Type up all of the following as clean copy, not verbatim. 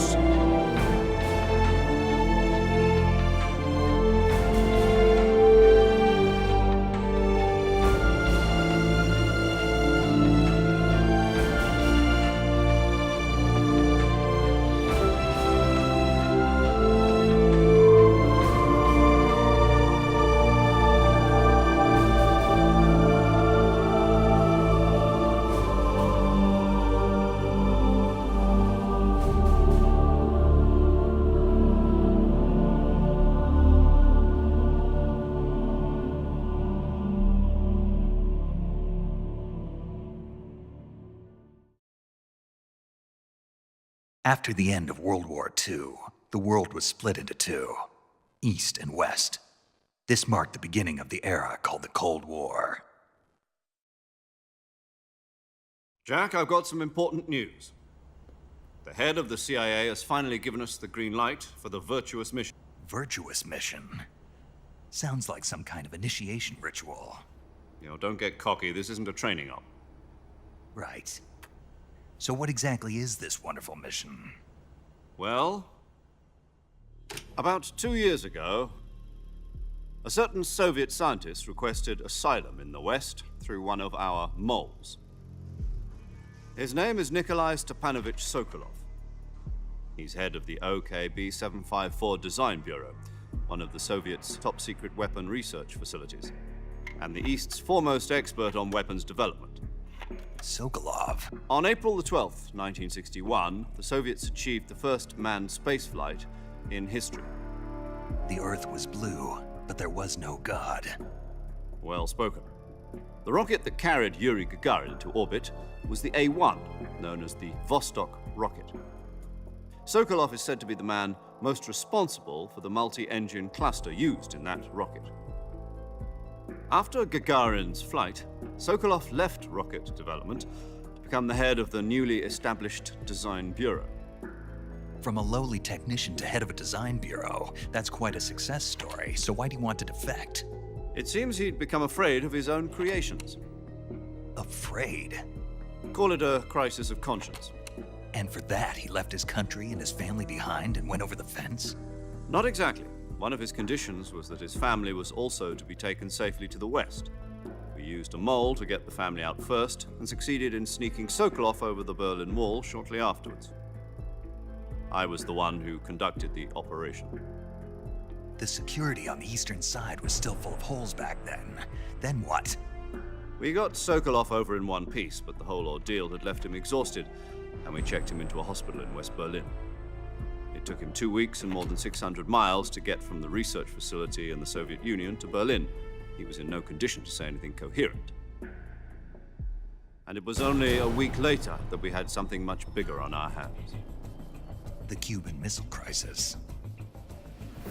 Virtuous. After the end of World War II, the world was split into two, East and West. This marked the beginning of the era called the Cold War. Jack, I've got some important news. The head of the CIA has finally given us the green light for the Virtuous mission. Virtuous mission? Sounds like some kind of initiation ritual. Don't get cocky. This isn't a training op. Right. So what exactly is this wonderful mission? Well, about 2 years ago, a certain Soviet scientist requested asylum in the West through one of our moles. His name is Nikolai Stepanovich Sokolov. He's head of the OKB-754 Design Bureau, one of the Soviets' top-secret weapon research facilities, and the East's foremost expert on weapons development. Sokolov. On April the 12th, 1961, the Soviets achieved the first manned spaceflight in history. The Earth was blue, but there was no God. Well spoken. The rocket that carried Yuri Gagarin into orbit was the A1, known as the Vostok rocket. Sokolov is said to be the man most responsible for the multi-engine cluster used in that rocket. After Gagarin's flight, Sokolov left rocket development to become the head of the newly established Design Bureau. From a lowly technician to head of a design bureau, that's quite a success story, so why'd he want to defect? It seems he'd become afraid of his own creations. Afraid? Call it a crisis of conscience. And for that, he left his country and his family behind and went over the fence? Not exactly. One of his conditions was that his family was also to be taken safely to the West. We used a mole to get the family out first and succeeded in sneaking Sokolov over the Berlin Wall shortly afterwards. I was the one who conducted the operation. The security on the eastern side was still full of holes back then. Then what? We got Sokolov over in one piece, but the whole ordeal had left him exhausted, and we checked him into a hospital in West Berlin. It took him 2 weeks and more than 600 miles to get from the research facility in the Soviet Union to Berlin. He was in no condition to say anything coherent. And it was only a week later that we had something much bigger on our hands. The Cuban Missile Crisis.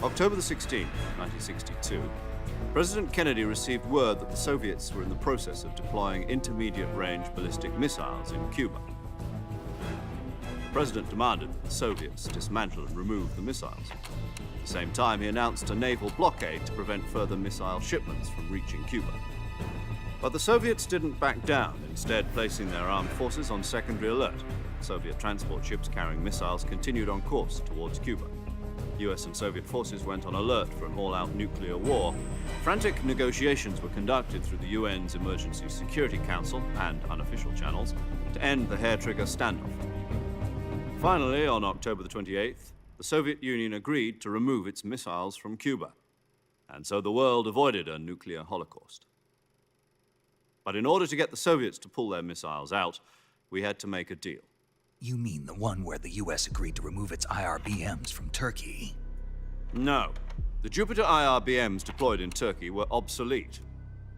October the 16th, 1962, President Kennedy received word that the Soviets were in the process of deploying intermediate-range ballistic missiles in Cuba. The President demanded that the Soviets dismantle and remove the missiles. At the same time, he announced a naval blockade to prevent further missile shipments from reaching Cuba. But the Soviets didn't back down, instead placing their armed forces on secondary alert. Soviet transport ships carrying missiles continued on course towards Cuba. US and Soviet forces went on alert for an all-out nuclear war. Frantic negotiations were conducted through the UN's Emergency Security Council and unofficial channels to end the hair-trigger standoff. Finally, on October the 28th, the Soviet Union agreed to remove its missiles from Cuba, and so the world avoided a nuclear holocaust. But in order to get the Soviets to pull their missiles out, we had to make a deal. You mean the one where the US agreed to remove its IRBMs from Turkey? No. The Jupiter IRBMs deployed in Turkey were obsolete,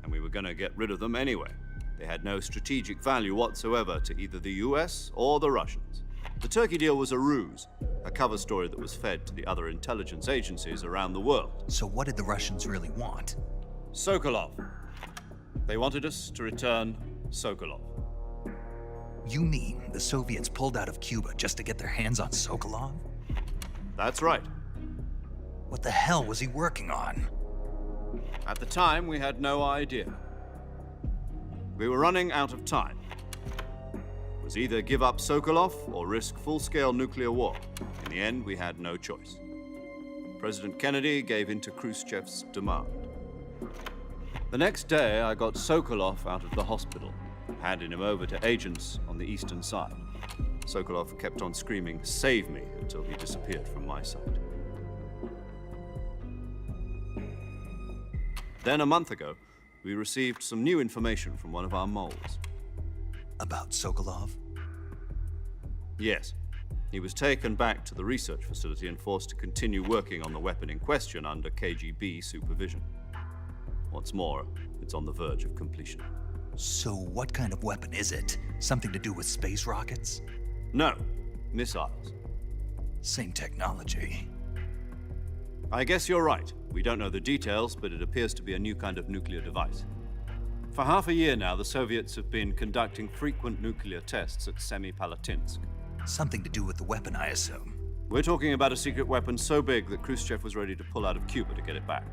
and we were going to get rid of them anyway. They had no strategic value whatsoever to either the US or the Russians. The Turkey deal was a ruse, a cover story that was fed to the other intelligence agencies around the world. So what did the Russians really want? Sokolov. They wanted us to return Sokolov. You mean the Soviets pulled out of Cuba just to get their hands on Sokolov? That's right. What the hell was he working on? At the time, we had no idea. We were running out of time. It was was either give up Sokolov or risk full-scale nuclear war. In the end, we had no choice. President Kennedy gave in to Khrushchev's demand. The next day, I got Sokolov out of the hospital, handing him over to agents on the eastern side. Sokolov kept on screaming, "Save me," until he disappeared from my sight. Then, a month ago, we received some new information from one of our moles. About Sokolov? Yes. He was taken back to the research facility and forced to continue working on the weapon in question under KGB supervision. What's more, it's on the verge of completion. So what kind of weapon is it? Something to do with space rockets? No, missiles. Same technology. I guess you're right. We don't know the details, but it appears to be a new kind of nuclear device. For half a year now, the Soviets have been conducting frequent nuclear tests at Semipalatinsk. Something to do with the weapon, I assume. We're talking about a secret weapon so big that Khrushchev was ready to pull out of Cuba to get it back.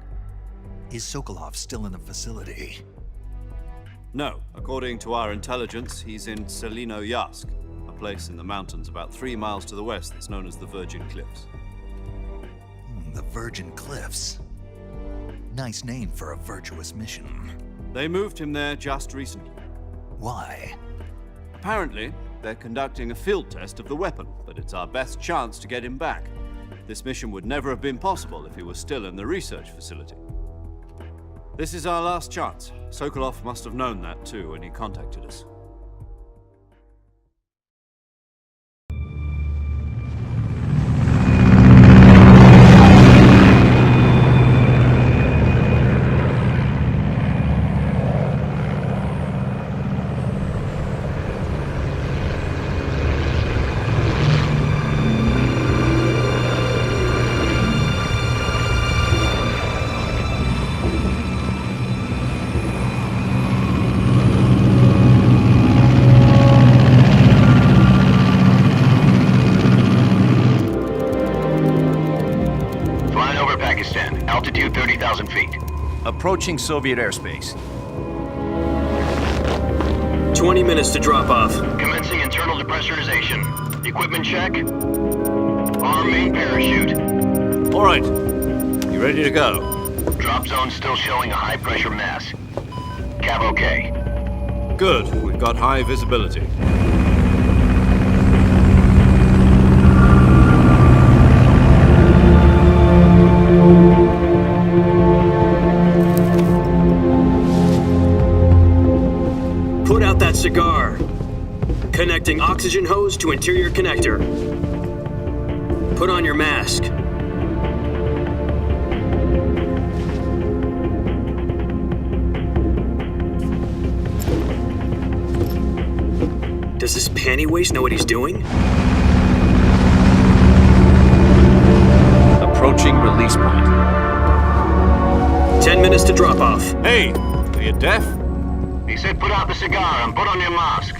Is Sokolov still in the facility? No, according to our intelligence, he's in Selinoyarsk, a place in the mountains about 3 miles to the west that's known as the Virgin Cliffs. The Virgin Cliffs. Nice name for a virtuous mission. They moved him there just recently. Why? Apparently, they're conducting a field test of the weapon, but it's our best chance to get him back. This mission would never have been possible if he was still in the research facility. This is our last chance. Sokolov must have known that too when he contacted us. Altitude 30,000 feet. Approaching Soviet airspace. 20 minutes to drop off. Commencing internal depressurization. Equipment check. Arm main parachute. All right. You ready to go? Drop zone still showing a high pressure mass. Cav okay. Good. We've got high visibility. Put out that cigar. Connecting oxygen hose to interior connector. Put on your mask. Does this panty waste know what he's doing? Approaching release point. 10 minutes to drop off. Hey, are you deaf? He said put out the cigar and put on your mask.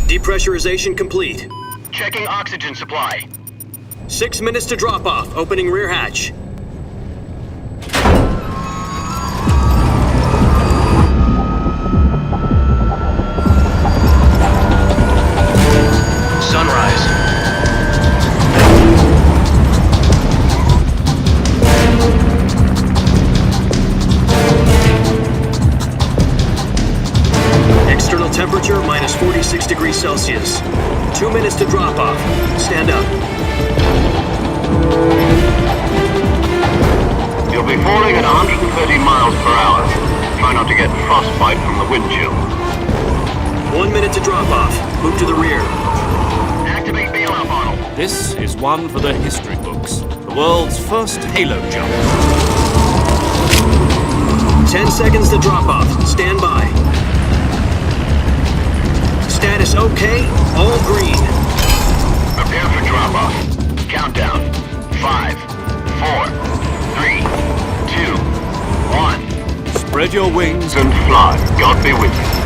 Depressurization complete. Checking oxygen supply. 6 minutes to drop off. Opening rear hatch. Sunrise. External temperature minus 46 degrees Celsius. 2 minutes to drop off. Stand up. You'll be falling at 130 miles per hour. Try not to get frostbite from the wind chill. 1 minute to drop off. Move to the rear. Activate bailout model. This is one for the history books. The world's first halo jump. 10 seconds to drop off. Stand by. Status okay. All green. Prepare for drop-off. Countdown. 5, 4, 3, 2, 1. Spread your wings And fly. God be with you.